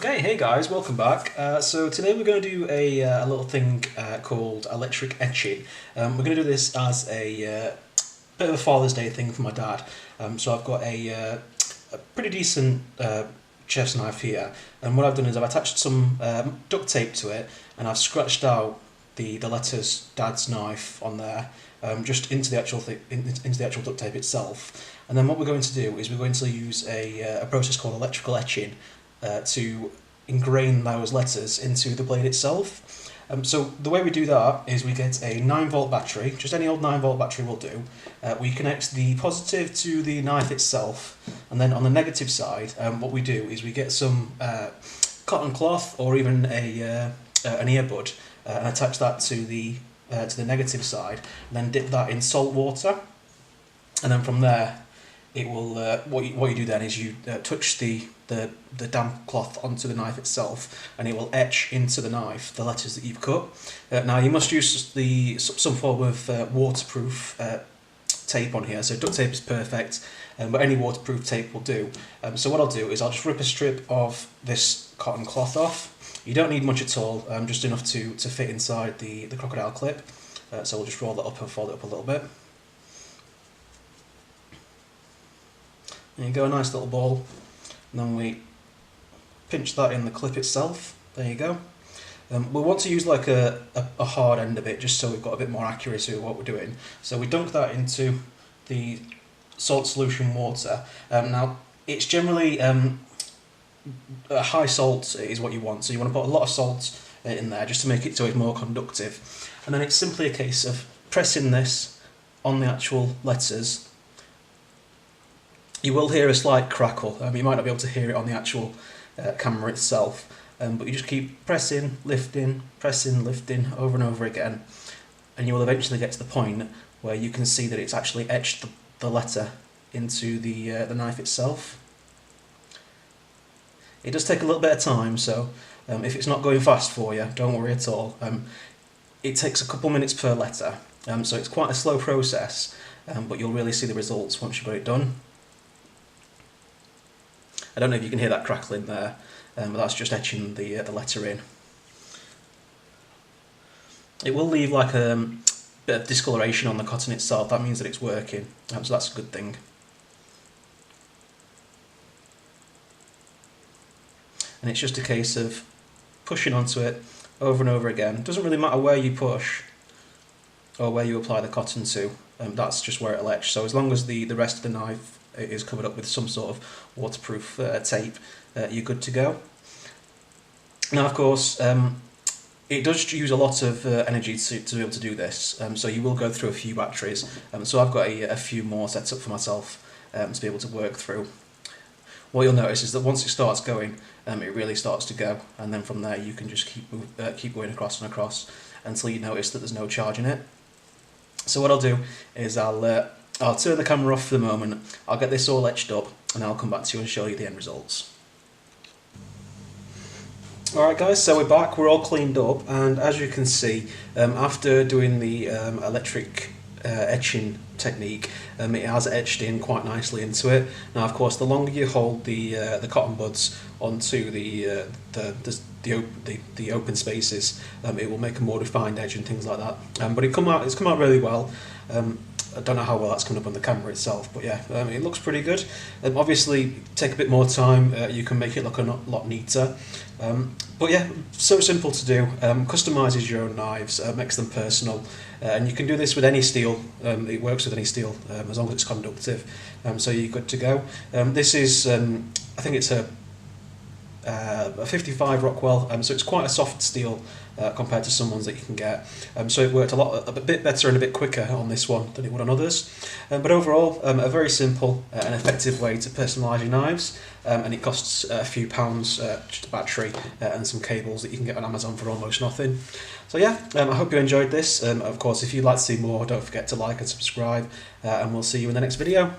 Okay, hey guys, welcome back. So today we're going to do a little thing called electric etching. We're going to do this as a bit of a Father's Day thing for my dad. So I've got a pretty decent chef's knife here, and what I've done is I've attached some duct tape to it, and I've scratched out the letters Dad's knife on there, just into the actual duct tape itself. And then what we're going to do is we're going to use a process called electrical etching to ingrain those letters into the blade itself. So the way we do that is we get a 9-volt battery, just any old 9-volt battery will do. We connect the positive to the knife itself, and then on the negative side, what we do is we get some cotton cloth or even an earbud and attach that to the negative side, and then dip that in salt water, and then from there it will what you do then is you touch the damp cloth onto the knife itself, and it will etch into the knife the letters that you've cut. Now you must use some form of waterproof tape on here, so duct tape is perfect, but any waterproof tape will do. So what I'll do is I'll just rip a strip of this cotton cloth off. You don't need much at all, just enough to fit inside the crocodile clip. So we'll just roll that up and fold it up a little bit. There you go, a nice little ball. And then we pinch that in the clip itself. There you go. We'll want to use like a hard end of it, just so we've got a bit more accuracy with what we're doing. So we dunk that into the salt solution water. Now it's generally a high salt is what you want, so you want to put a lot of salt in there just to make it so it's more conductive. And then it's simply a case of pressing this on the actual letters. You will hear a slight crackle. You might not be able to hear it on the actual camera itself, but you just keep pressing, lifting, over and over again, and you will eventually get to the point where you can see that it's actually etched the letter into the knife itself. It does take a little bit of time, so if it's not going fast for you, don't worry at all. It takes a couple minutes per letter, so it's quite a slow process, but you'll really see the results once you've got it done. I don't know if you can hear that crackling there, but that's just etching the letter in. It will leave like a bit of discoloration on the cotton itself. That means that it's working, so that's a good thing. And it's just a case of pushing onto it over and over again. It doesn't really matter where you push or where you apply the cotton to, that's just where it'll etch. So as long as the rest of the knife is covered up with some sort of waterproof tape, you're good to go. Now of course it does use a lot of energy to be able to do this, so you will go through a few batteries, so I've got a few more set up for myself to be able to work through. What you'll notice is that once it starts going, it really starts to go, and then from there you can just keep going across and across until you notice that there's no charge in it. So what I'll do is I'll turn the camera off for the moment, I'll get this all etched up, and I'll come back to you and show you the end results. Alright guys, so we're back, we're all cleaned up, and as you can see, after doing the electric etching technique, it has etched in quite nicely into it. Now of course the longer you hold the cotton buds onto the open spaces, it will make a more refined edge and things like that. But it's come out really well. I don't know how well that's coming up on the camera itself, but yeah, it looks pretty good. Obviously, take a bit more time, you can make it look a lot neater. But yeah, so simple to do, customises your own knives, makes them personal, and you can do this with any steel. It works with any steel, as long as it's conductive, so you're good to go. This is, I think it's a 55 Rockwell, so it's quite a soft steel compared to some ones that you can get. So it worked a bit better and a bit quicker on this one than it would on others. But overall, a very simple and effective way to personalise your knives, and it costs a few pounds, just a battery and some cables that you can get on Amazon for almost nothing. So yeah, I hope you enjoyed this. Of course, if you'd like to see more, don't forget to like and subscribe, and we'll see you in the next video.